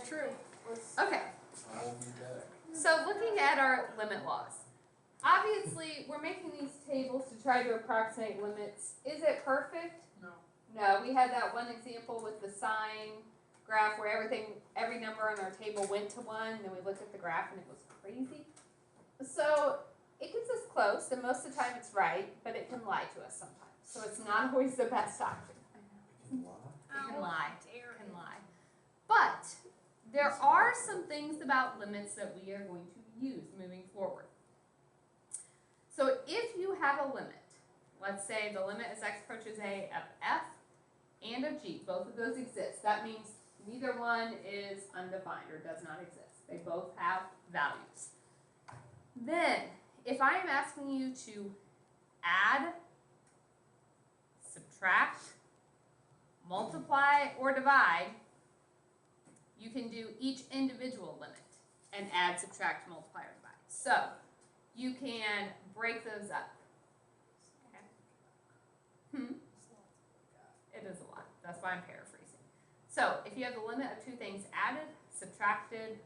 That's true. Okay. I'll be back. So looking at our limit laws. Obviously, we're making these tables to try to approximate limits. Is it perfect? No. No, we had that one example with the sine graph where every number on our table went to 1, and then we looked at the graph and it was crazy. So it gets us close, and most of the time it's right, but it can lie to us sometimes. So it's not always the best option. It can lie. It can lie. It can lie. But there are some things about limits that we are going to use moving forward. So if you have a limit, let's say the limit as x approaches a of f and of g, both of those exist. That means neither one is undefined or does not exist. They both have values. Then, if I am asking you to add, subtract, multiply, or divide, you can do each individual limit and add, subtract, multiply, or divide. So, you can break those up. Okay. It is a lot. That's why I'm paraphrasing. So, if you have the limit of two things added, subtracted,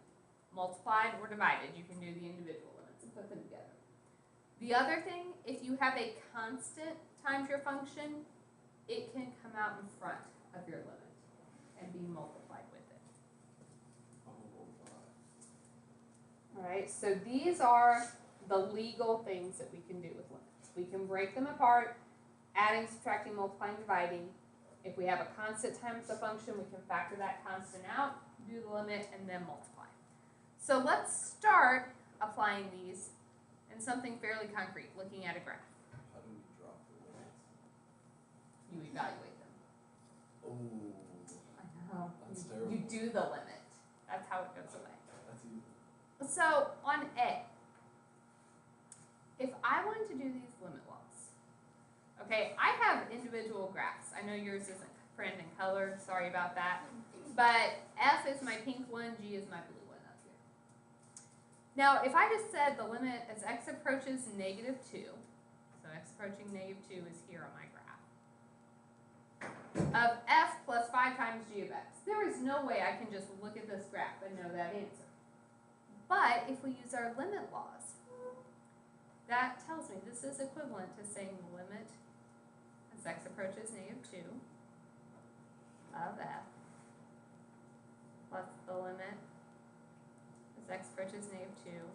multiplied, or divided, you can do the individual limits and put them together. The other thing, if you have a constant times your function, it can come out in front of your limit and be multiplied with it. Alright, so these are the legal things that we can do with limits. We can break them apart, adding, subtracting, multiplying, dividing. If we have a constant times the function, we can factor that constant out, do the limit, and then multiply. So let's start applying these in something fairly concrete, looking at a graph. How do we drop the limits? You evaluate them. Oh, I know. that's terrible. You do the limit. That's how it goes away. That's easy. So on A, if I wanted to do these limit laws, okay, I have individual graphs. I know yours isn't printed in color, sorry about that. But F is my pink one, G is my blue one up here. Now, if I just said the limit as x approaches -2, so x approaching -2 is here on my graph, of f plus 5 times g of x, there is no way I can just look at this graph and know that answer. But if we use our limit laws, that tells me this is equivalent to saying the limit as x approaches -2 of f plus the limit as x approaches -2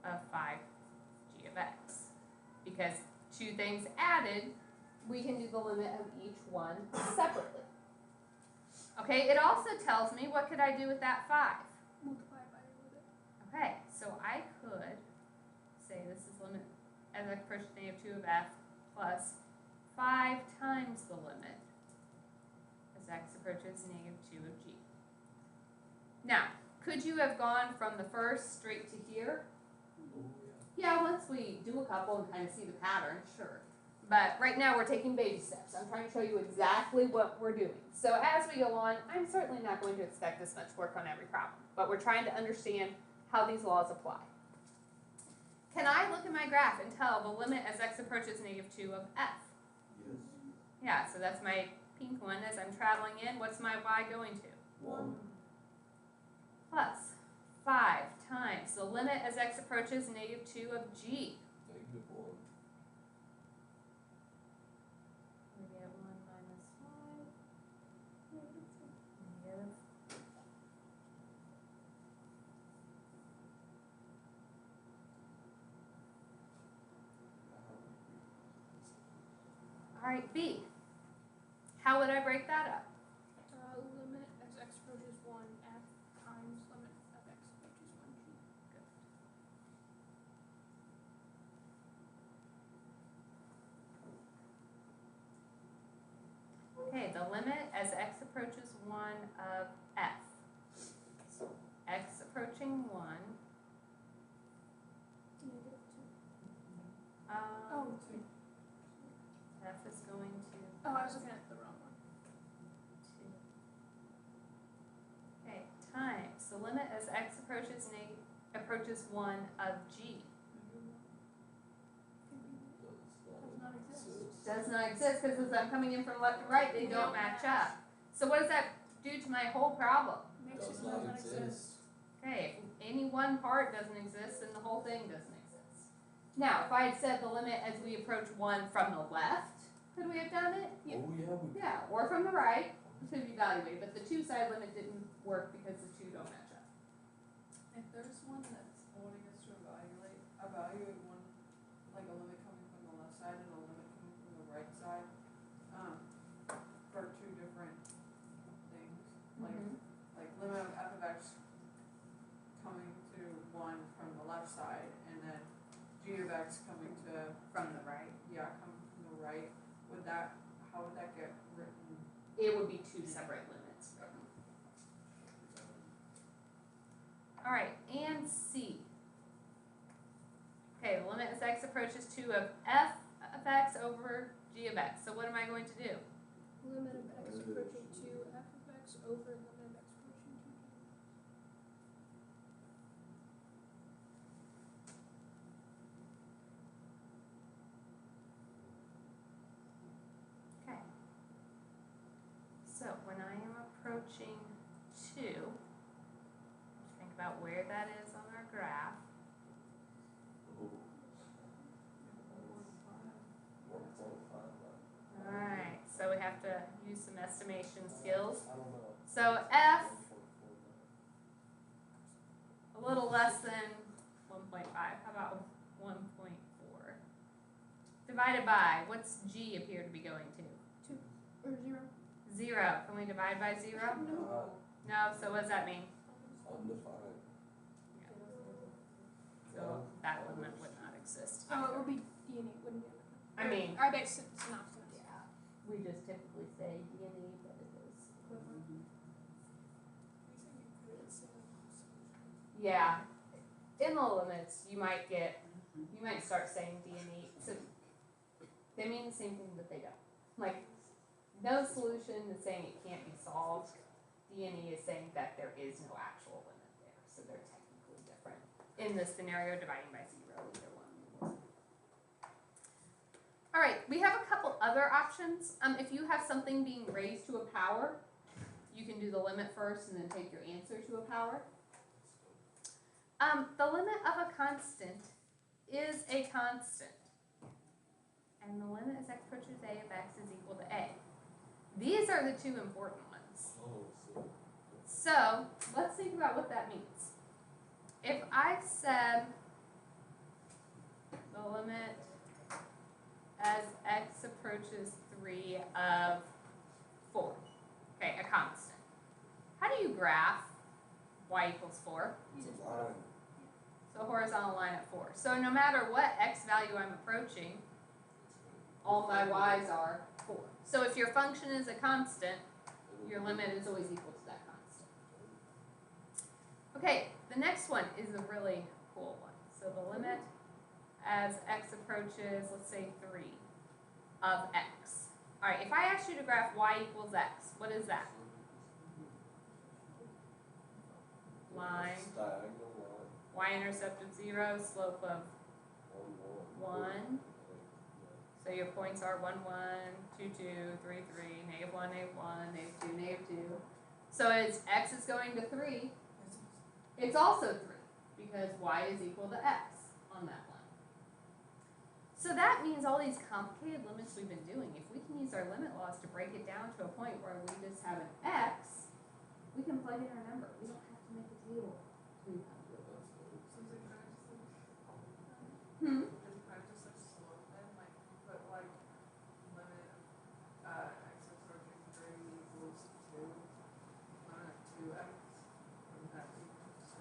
of 5g of x. Because two things added, we can do the limit of each one separately. Okay, it also tells me what could I do with that 5? Multiply by the limit. Okay, so I could say this is limit as x approaches -2 of f plus 5 times the limit as x approaches -2 of g. Now, could you have gone from the first straight to here? Oh, Yeah, once we do a couple and kind of see the pattern, sure. But right now we're taking baby steps. I'm trying to show you exactly what we're doing. So as we go on, I'm certainly not going to expect this much work on every problem, but we're trying to understand how these laws apply. Can I look at my graph and tell the limit as x approaches -2 of f? Yes. Yeah, so that's my pink one as I'm traveling in. What's my y going to? 1. Plus 5 times the limit as x approaches -2 of g. -1. We get 1 minus 5. Negative. All right, B. How would I break that up? Limit as x approaches 1 f times limit of x approaches 1g. Okay, the limit as x approaches 1 of f. So x approaching 1. Oh, F is going to. oh, I was looking at the wrong one. 2. Okay, times the limit as x approaches 1 of g. Does not exist. Does not exist because as I'm coming in from left to right, they don't match up. So what does that do to my whole problem? Makes it Does not one part doesn't exist, then the whole thing doesn't exist. Now, if I had said the limit as we approach 1 from the left, could we have done it? Oh, yeah, we. Yeah, or from the right, could be evaluated, but the 2-side limit didn't work because the 2 don't match up. If there's one that's wanting us to evaluate one, like a limit coming from the left side and a limit coming from the right side, for 2 different things, like limit of f of x coming to 1 from the left side, and then g of x coming to, From the right. coming from the right, how would that get written? It would be 2 separate limits. All right, and C. Okay, the limit as x approaches 2 of f of x over g of x. So what am I going to do? Limit of x approaching 2 f of x over limit of x approaching 2 g. Okay. So when I am approaching 2, let's think about where that is on our graph. Oh. 1.5. Alright, so we have to use some estimation skills. I don't know. So f, a little less than 1.5, how about 1.4? Divided by, what's g appear to be going to? 2 or 0. 0, can we divide by 0? No. No, so what does that mean? Undefined. So that limit would not exist. Oh, it would be d and e, wouldn't it? I mean, Are they synopsis? yeah, we just typically say d and e, but it is equivalent. Yeah, in the limits, you might start saying d and e. So they mean the same thing, but they don't. Like, no solution is saying it can't be solved. D and e is saying that there is no actual limit there, so they're technically different. In this scenario, dividing by 0, either one. All right, we have a couple other options. If you have something being raised to a power, you can do the limit first and then take your answer to a power. The limit of a constant is a constant. And the limit as x approaches a of x is equal to a. These are the 2 important ones. Oh, So let's think about what that means. If I said the limit as x approaches 3 of 4, okay, a constant. How do you graph y equals 4? it's a line. So horizontal line at 4. So no matter what x value I'm approaching, all my y's are 4. So if your function is a constant, your limit is always equal to that constant. Okay, the next one is a really cool one. So the limit as x approaches, let's say 3 of x. All right, if I ask you to graph y equals x, what is that? Line, Diagonal line. y-intercept of 0, slope of 1. So your points are 1, 1, 2, 2, 3, 3, negative 1, negative 1, negative 2, negative 2. So as x is going to 3, it's also 3 because y is equal to x on that line. So that means all these complicated limits we've been doing, if we can use our limit laws to break it down to a point where we just have an x, we can plug in our number. We don't have to make a table. Hmm? Is practice like slope then, like put like limit x approaching 3 equals 2, limit 2x, and that equals 6.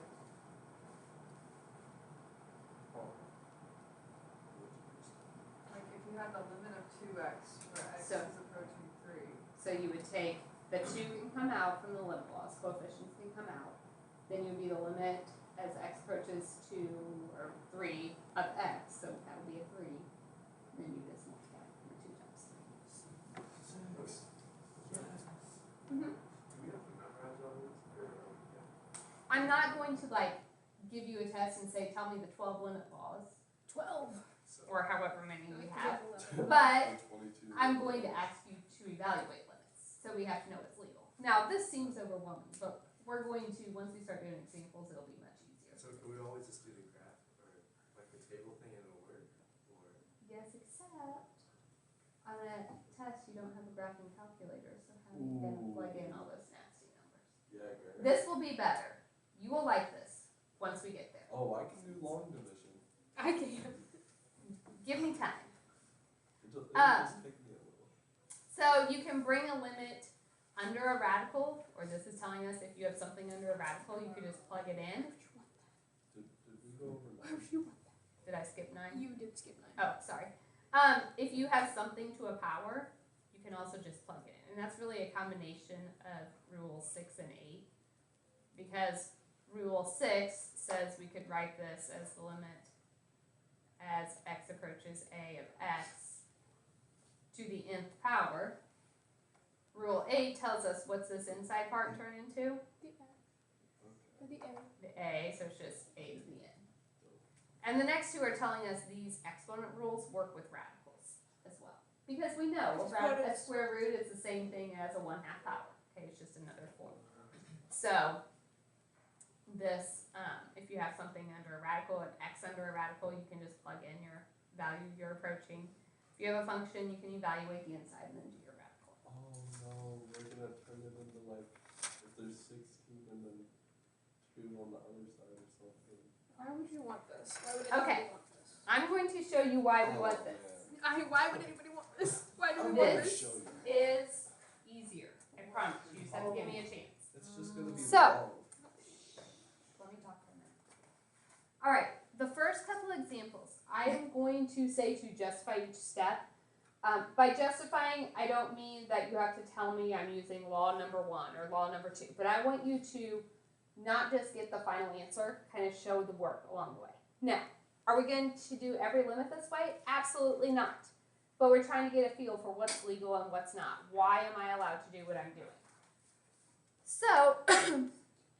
Like if you had the limit of 2x where x So- is approaching 3. So you would take, the 2 can come out from the limit laws, coefficients can come out. Then you would be the limit as x approaches 2 or 3 of x, so that would be a 3. And then you just multiply 2 times 3. Mm-hmm. I'm not going to give you a test and say, tell me the 12 limit laws, 12. or however many we have. 11. But I'm going to ask you to evaluate limits, so we have to know it's legal. Now, this seems overwhelming, but we're going to, once we start doing examples, it'll be much easier. So can we always just do the graph or like the table thing and it'll work? Or Yes, except on a test you don't have a graphing calculator, so how are you gonna plug in all those nasty numbers? Yeah, great. This will be better. You will like this once we get there. Oh, I can do long division. I can't. Give me time. It'll Um, just take me a little. So you can bring a limit under a radical, or this is telling us if you have something under a radical, you could just plug it in. Did we go over Why that? would you want that? Did I skip 9? You did skip 9. Oh, sorry. If you have something to a power, you can also just plug it in. And that's really a combination of rules 6 and 8. Because rule 6 says we could write this as the limit as x approaches a of x to the nth power. Rule 8 tells us what's this inside part turn into? The A. Or the A. The a, so it's just a to the n. And the next two are telling us these exponent rules work with radicals as well. Because we know a square root is the same thing as a 1/2 power. Okay, it's just another form. So this, if you have something under a radical, an x under a radical, you can just plug in your value you're approaching. If you have a function, you can evaluate the inside and then do your radical. Oh no, we're gonna turn it into like, if there's 16 and then 2 on the other side or something. Why would you want this? Why would anybody Okay. want this? I'm going to show you why we Oh, want this. man. Why would anybody want this? Why do I'm we going want to this? show you. Is easier. I promise you. You just have to give me a chance. It's just gonna be So- long. Let me talk for a minute. All right, the first couple examples, I am going to say to justify each step. By justifying, I don't mean that you have to tell me I'm using law number 1 or law number 2, but I want you to not just get the final answer, kind of show the work along the way. Now, are we going to do every limit this way? Absolutely not. But we're trying to get a feel for what's legal and what's not. Why am I allowed to do what I'm doing? So,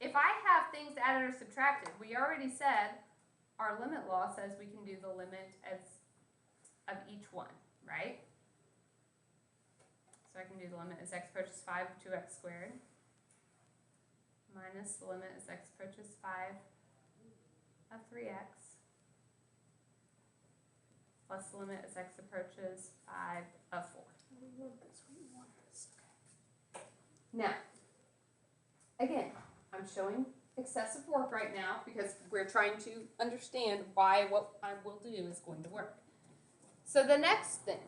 if I have things added or subtracted, we already said our limit law says we can do the limit as of each one, right? So I can do the limit as x approaches 5 of 2x squared minus the limit as x approaches 5 of 3x plus the limit as x approaches 5 of 4. We want this. We want this. Now, again, I'm showing excessive work right now because we're trying to understand why what I will do is going to work. So the next thing,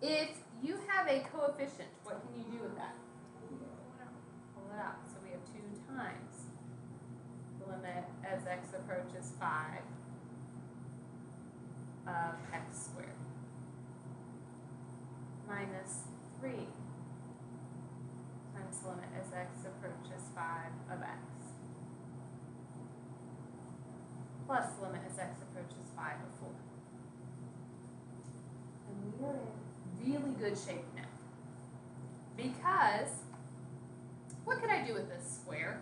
if you have a coefficient, what can you do with that? Pull it out. So we have 2 times the limit as x approaches 5 of x squared minus 3 times the limit as x approaches 5 of x plus the limit as x approaches 5 of 4. And we are in really good shape now. Because, what could I do with this square?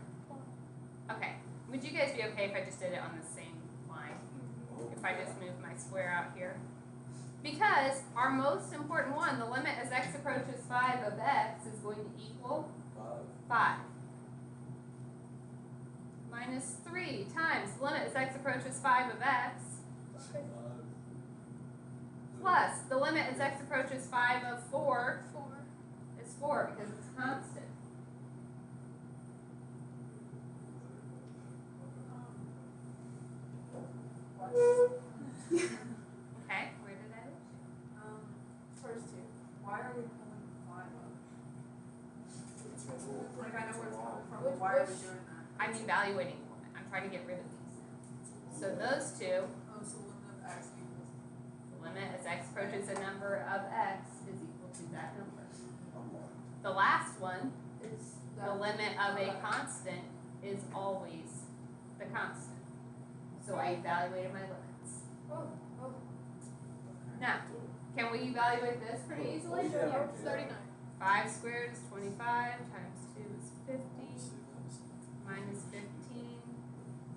Okay, would you guys be okay if I just did it on the same line? If I just move my square out here? Because our most important one, the limit as x approaches 5 of x is going to equal 5. Minus 3 times the limit as x approaches 5 of x plus the limit as x approaches 5 of 4 is 4 because it's constant. Okay, where did I lose you? First two, why are we pulling 5 up? Like, I know where it's coming from, but why are we doing that? I'm evaluating the limit. I'm trying to get rid of these now. So those two, Oh, so limit of x equals, the limit as x approaches a number of x is equal to that number. The last one, is the that. limit of a constant is always the constant. So I evaluated my limits. Oh. Now, can we evaluate this pretty easily? Yeah. 39. 5 squared is 25 times 2 is 50 minus 15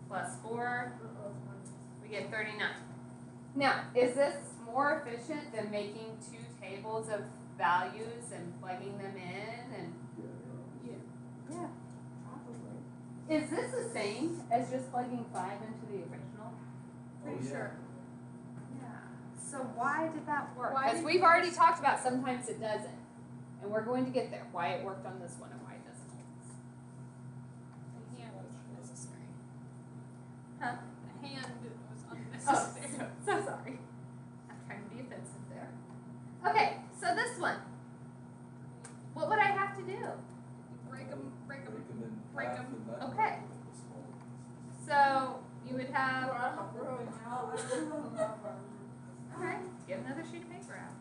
plus 4, we get 39. Now, is this more efficient than making 2 tables of values and plugging them in? And Yeah. yeah, probably. Is this the same as just plugging 5 into the original? Pretty yeah. sure. Yeah. So why did that work? Why Because did we've you- already talked about sometimes it doesn't. And we're going to get there. Why it worked on this one and why it doesn't on this. The hand was unnecessary. Huh? The hand was Oh, unnecessary. so sorry. I'm trying to be offensive there. Okay, so this one. What would I have to do? Break them, Break them in break half 'em. and then Okay. break 'em into small pieces. So you would have. Wow. Okay, get another sheet of paper out.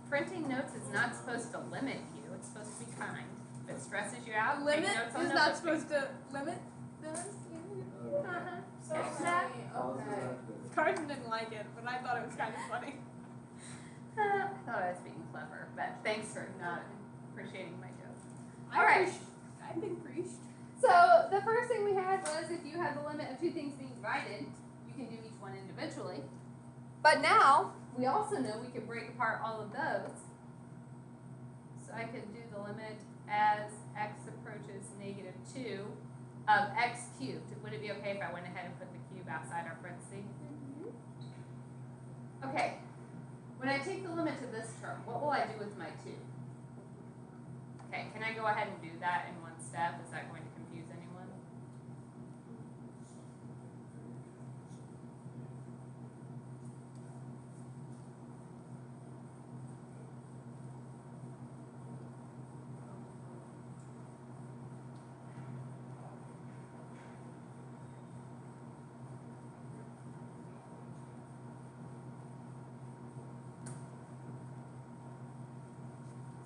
Printing notes is not supposed to limit you. It's supposed to be kind. If it stresses you out, Limit take notes on is notebook not supposed to limit us. Okay. Uh-huh. So Catch many, that? Pause okay. it after. Carson didn't like it, but I thought it was kind of funny. I thought I was being clever, but thanks for not appreciating my joke. I All right. I've been preached. So the first thing we had was if you have the limit of two things being divided, you can do each one individually. But now we also know we can break apart all of those. So I could do the limit as x approaches -2 of x cubed. Would it be okay if I went ahead and put the cube outside our parentheses? Okay. When I take the limit to this term, what will I do with my 2? Okay, can I go ahead and do that in one step? Is that going to confuse anyone?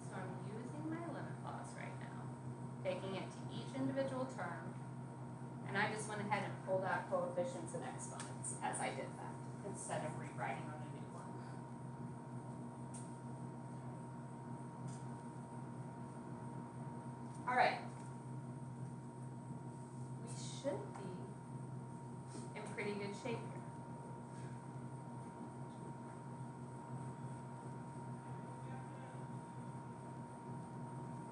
So I'm using my limit clause right now, taking it to each individual term, and I just went ahead and pulled out coefficients and exponents as I did that, instead of rewriting on a new one. All right. We should be in pretty good shape here.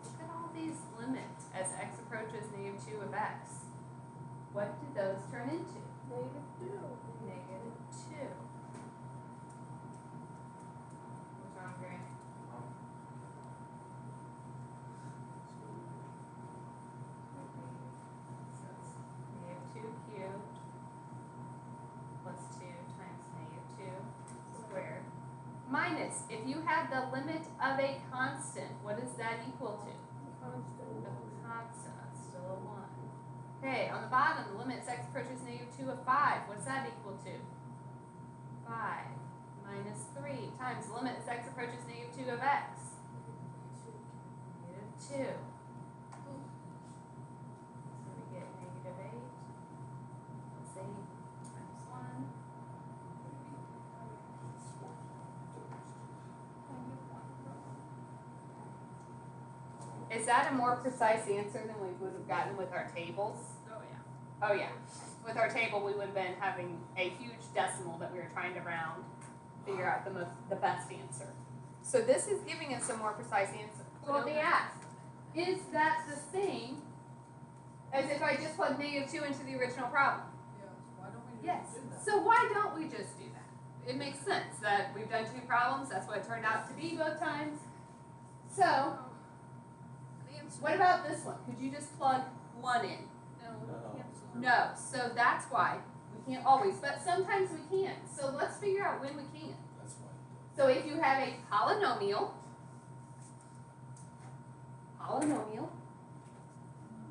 Look at all these limits as x approaches -2 of x. What do those turn into? -2. What's wrong, Grant? So it's -2 cubed plus 2 times -2 squared. Minus, if you had the limit of a constant, what is that equal to? A constant, that's still a 1. Okay, on the bottom, the limit x approaches -2 of 5. What's that equal to? 5 minus 3 times the limit as x approaches -2 of x. -2. So we get -8 plus 8 times 1. Is that a more precise answer than we would have gotten with our tables? Oh yeah. Oh yeah. With our table, we would have been having a huge decimal that we were trying to round, figure out the best answer. So this is giving us a more precise answer. So let me ask, is that the same as if I just plugged -2 into the original problem? Yes, why don't we Yes. just do that? So why don't we just do that? It makes sense that we've done 2 problems. That's what it turned out to be both times. So The answer. what about this one? Could you just plug 1 in? No. No. Cancel. No, so that's why we can't always, but sometimes we can. So let's figure out when we can. That's why. So if you have a polynomial,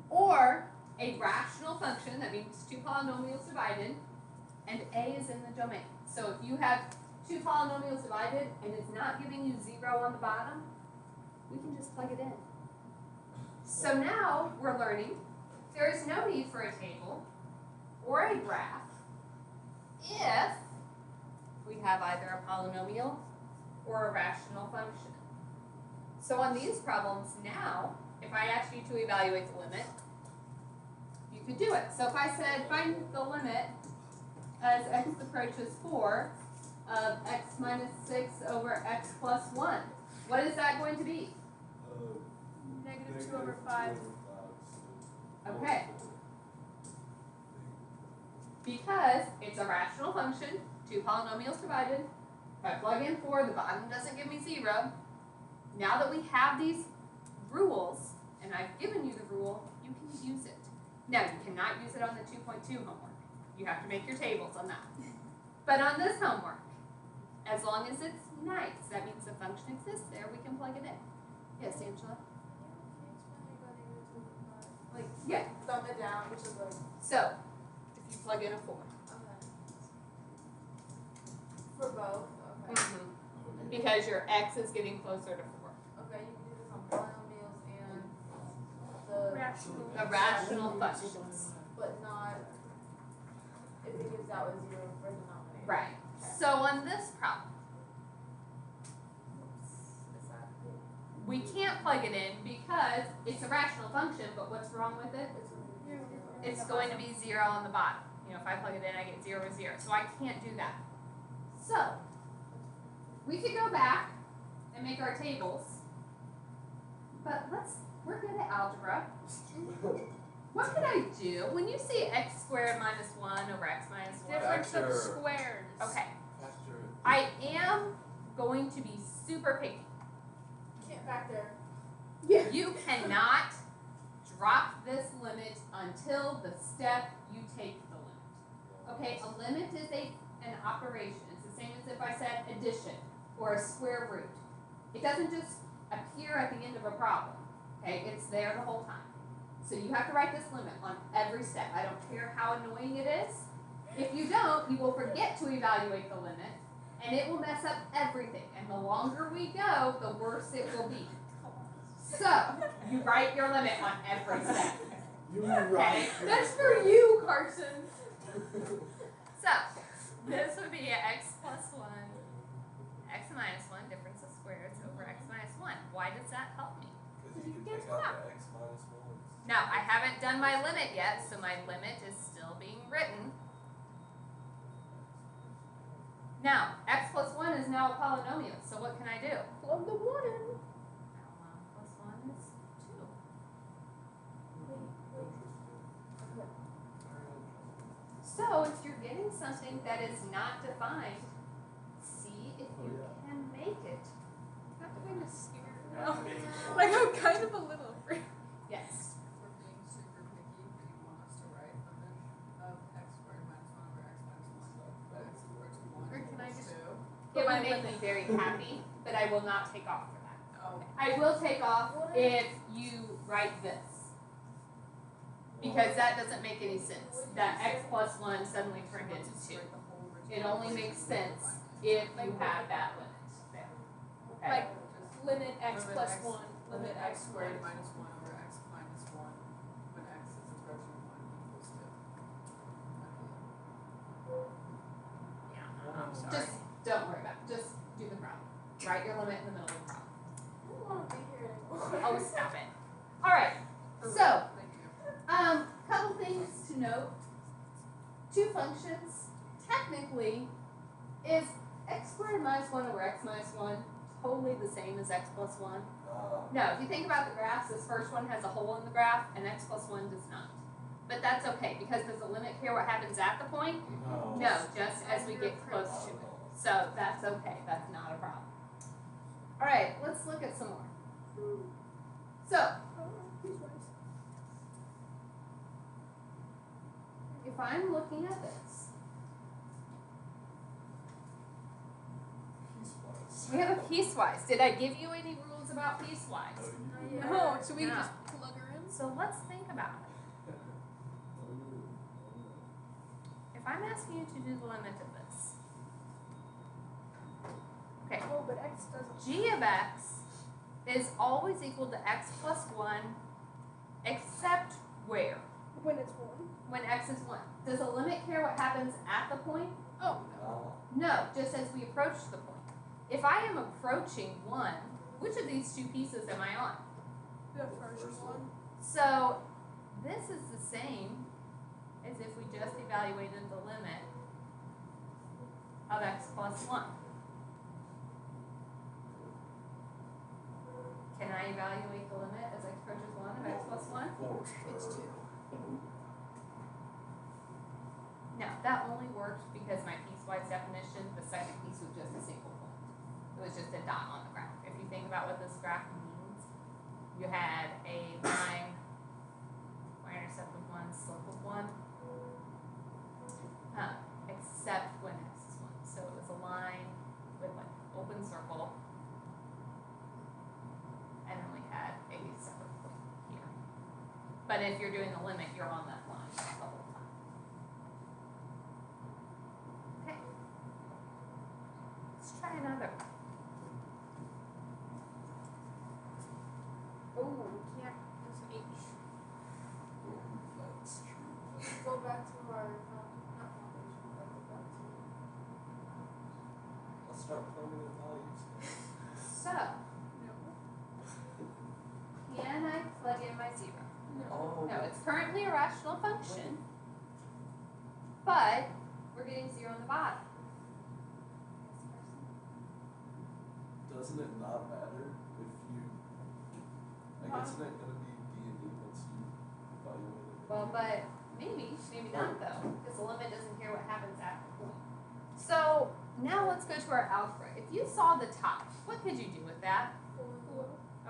or a rational function, that means 2 polynomials divided, and a is in the domain. So if you have 2 polynomials divided and it's not giving you 0 on the bottom, we can just plug it in. So now we're learning there is no need for a table or a graph if we have either a polynomial or a rational function. So on these problems now, if I asked you to evaluate the limit, you could do it. So if I said find the limit as x approaches 4 of x minus 6 over x plus 1, what is that going to be? -2/5. Okay. Because it's a rational function, two polynomials divided. If I plug in 4, the bottom doesn't give me 0. Now that we have these rules, and I've given you the rule, you can use it. Now, you cannot use it on the 2.2 homework. You have to make your tables on that. But on this homework, as long as it's nice, that means the function exists there, we can plug it in. Yes, Angela? Like, yeah. Thumb it down, which is like, So, if you plug in a 4. okay. For both, okay. Mm-hmm. Because your x is getting closer to 4. Okay, you can do this on polynomials and the The rational functions. but not if it gives out a 0 for denominator. Right. So on this problem, Is that we can't plug it in because it's a rational function, but what's wrong with it? It's going to be 0 on the bottom. You know, if I plug it in, I get 0, 0. So I can't do that. So, we could go back and make our tables, but we're good at algebra. What could I do? When you see x squared minus 1 over x minus 1. difference of Factor. squares. Okay. Factor it. I am going to be super picky. Can't factor. You cannot drop this limit until the step you take the limit. Okay, a limit is an operation. It's the same as if I said addition or a square root. It doesn't just appear at the end of a problem. Okay, it's there the whole time. So you have to write this limit on every step. I don't care how annoying it is. If you don't, you will forget to evaluate the limit, and it will mess up everything. And the longer we go, the worse it will be. So, you write your limit on every step. You Okay? That's for you, Carson. So, this would be x plus 1, x minus 1, difference of squares over x minus 1. Why does that help me? Because you can take out the x minus 1. Now, I haven't done my limit yet, so my limit is still being written. Now, x plus 1 is now a polynomial, so what can I do? Plug the 1 in. Now, 1 plus 1 is 2. So, if you're getting something that is not defined, see if you can make it. Not doing this scared now. Like, I'm kind of a little afraid. Yes. We're being super picky, but you want us to write limit of x squared minus 1 over x minus 1, but x equals 1 Or can I equals just- 2. It would make me very happy, but I will not take off for that. Oh, I will take off if you write this. Because that doesn't make any sense. That x plus 1 suddenly turned into 2. It only makes sense if you have that limit there. Okay? Like, limit x Limit plus x- 1, limit x squared minus 1 over x minus 1 when x is approaching 1 equals 2. Yeah, I'm sorry. Just don't worry about it. Just do the problem. Write your limit in the middle of the problem. I don't want to be here anymore. Oh, stop it. All right. So, Thank you. couple things to note. Two functions, technically, is x squared minus 1 over x minus 1 totally the same as x plus 1? No, if you think about the graphs, this first one has a hole in the graph, and x plus 1 does not. But that's okay, because does the limit care what happens at the point? No, just as we get close to it. So that's okay, that's not a problem. All right, let's look at some more. So, if I'm looking at this, we have a piecewise. Did I give you any rules about piecewise? No, so we No. just plug her in? So let's think about it. If I'm asking you to do the limit of this, okay, Oh, but x doesn't. g of x is always equal to x plus 1, except where? When it's 1. When x is 1. Does the limit care what happens at the point? Oh, No, just as we approach the point. If I am approaching 1, which of these two pieces am I on? the first one. So this is the same as if we just evaluated the limit of x plus 1. Can I evaluate the limit as x approaches 1 of x plus 1? It's 2. that only worked because my piecewise definition, the second piece was just a single point. It was just a dot on the graph. If you think about what this graph means, you had a line, y-intercept of 1, slope of 1, except when x is 1. So it was a line with like open circle, and then we had a separate point here. But if you're doing the limit, you're on that line the whole time. Okay. Let's try another one. Oh, we can't, there's an H. That's true. Go back to our, not foundation, but go back to. I'll start plugging in values. So, No. can I plug in my 0? Oh. No, it's currently a rational function, but we're getting 0 on the bottom. Doesn't it not matter if you, like, isn't it gonna be D and D once you evaluate it? Well, but maybe not though, because the limit doesn't care what happens after the point. So now let's go to our algebra. If you saw the top, what could you do with that?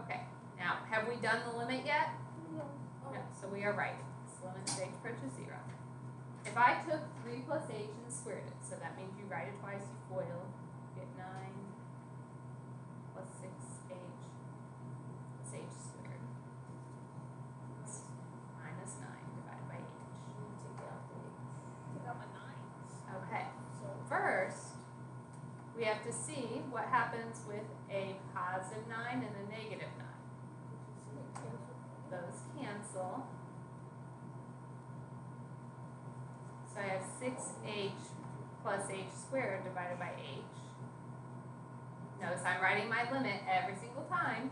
Okay, now have we done the limit yet? No. No, so we are writing this limit as h approaches 0. If I took 3 plus h and squared it, so that means you write it twice, you FOIL, get 9 plus 6h plus h squared minus 9 divided by h. Take out the 9. Okay, so first, we have to see what happens with a positive 9 and a negative 9. Those cancel. So I have 6h plus h squared divided by h. Notice I'm writing my limit every single time.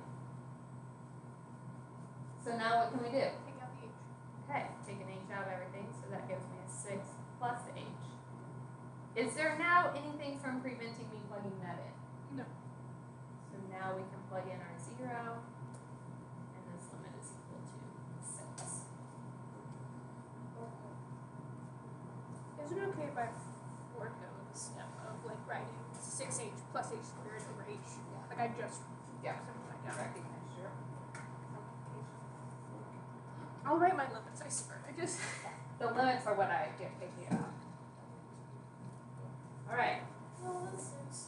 So now what can we do? Take out the H. Okay, take an h out of everything, so that gives me a 6 plus h. Is there now anything from preventing me plugging that in? No. So now we can plug in our 0, and this limit is equal to 6. Is it okay if I forego the step of like writing 6h plus h squared over h? Like I just simplified down. Recognize your I'll write my limits, I swear. I just The limits are what I get picky about. Alright, no, this is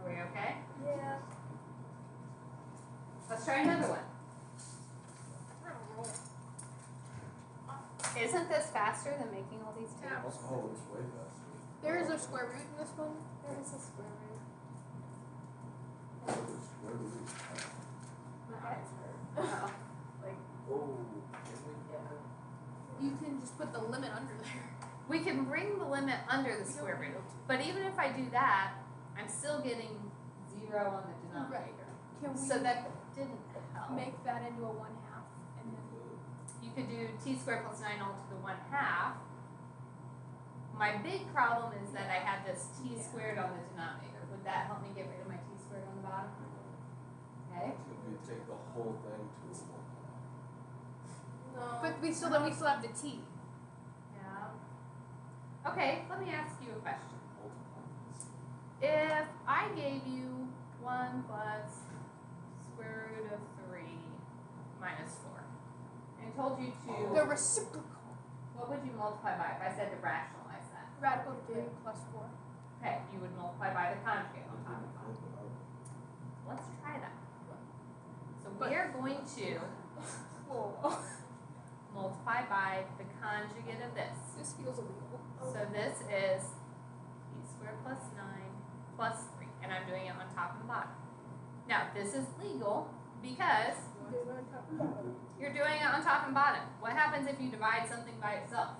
are we okay? yeah. Let's try another one. We're on a roll. Isn't this faster than making all these tables? Oh, it's way faster. There is a square root in this one. There is a square root. Oh, it's square root. Okay. Oh. Oh. You can just put the limit under there. We can bring the limit under the square root, but even if I do that, I'm still getting 0 on the denominator. Can we So that didn't help. make that into a 1/2 and then You could do t squared plus 9 all to the 1/2. My big problem is that I have this t squared on the denominator. Would that help me get rid of my t squared on the bottom? Okay. It's gonna be take the whole thing to a 1. No. but we still have the t. Yeah. Okay, let me ask you a question. Multiply this. If I gave you 1 plus square root of 3 minus 4, and told you to, The reciprocal. what would you multiply by if I said to rationalize that? Radical 3 plus 4. Okay, you would multiply by the conjugate on top of that. Let's try that. So we are going to Whoa. multiply by the conjugate of this. This feels illegal. So this is t squared plus 9 plus 3, and I'm doing it on top and bottom. Now, this is legal because you're doing it on top and bottom. What happens if you divide something by itself?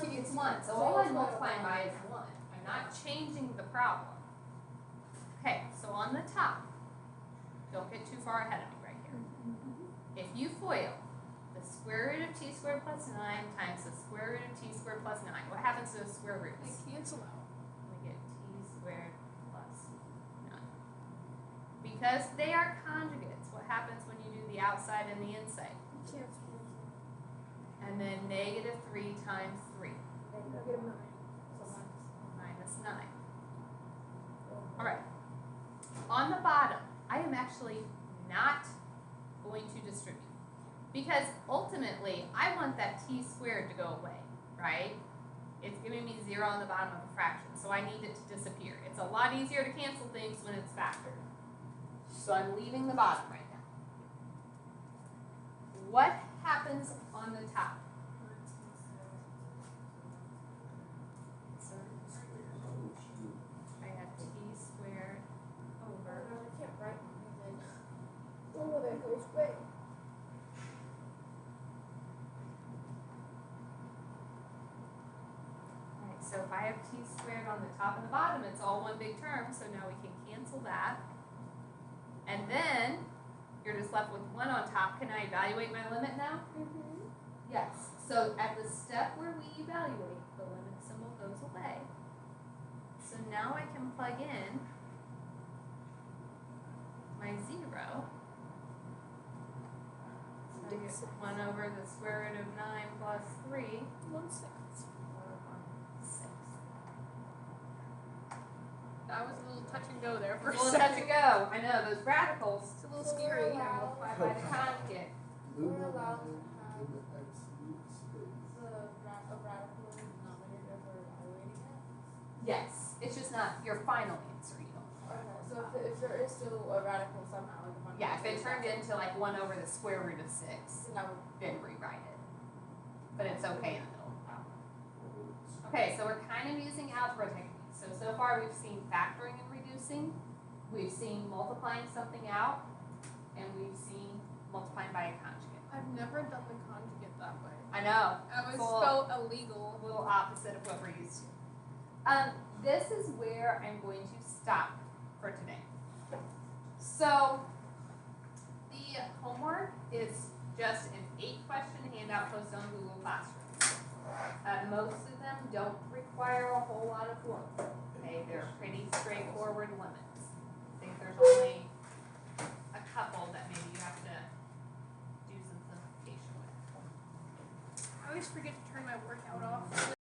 It's 1. So all I'm multiplying by is 1. I'm not changing the problem. Okay, so on the top, don't get too far ahead of me right here. If you FOIL the square root of t squared plus 9 times the square root of t squared plus 9, what happens to those square They roots? cancel out. We get t squared plus 9. Because they are conjugates, what happens when you do the outside and the inside? Cancel. And then negative 3 times 3. Negative 9. So minus 9. Alright. On the bottom, I am actually not going to distribute. Because ultimately, I want that t squared to go away, right? It's giving me 0 on the bottom of a fraction, so I need it to disappear. It's a lot easier to cancel things when it's factored. So I'm leaving the bottom right now. What happens on the top? So Oh, shoot. I have t squared over. I can't write anything. Oh, there goes way. Alright, so if I have t squared on the top and the bottom, it's all one big term, so now we can cancel that. And then you're just left with 1 on top. Can I evaluate my limit now? Mm-hmm. Yes. So at the step where we evaluate, the limit symbol goes away. So now I can plug in my 0. So I get 1 over the square root of 9 plus 3. 1/6. Or 1/6. That was a little touch and go there for a Well, touch and second. go. I know, those radicals. It's a little scary. Yeah, multiply by the conjugate. We're allowed to have In the absolute space. a radical denominator for evaluating it. Yes. It's just not your final answer. You don't. Okay, so if there is still a radical somehow, like a Yeah, if it turned into like 1 over the square root of 6, then I would. then rewrite it. But it's okay in the middle. Okay, so we're kind of using algebra techniques. So far we've seen factoring and reducing, we've seen multiplying something out, and we've seen multiplying by a conjugate. I've never done the conjugate that way. I know, That was Cool. so illegal. a little opposite of what we're used to. This is where I'm going to stop for today. So, the homework is just an 8-question handout posted on Google Classroom. Most of them don't require a whole lot of work. Okay, they're pretty straightforward limits. I think there's only a couple that maybe you have to do some simplification with. I always forget to turn my workout off.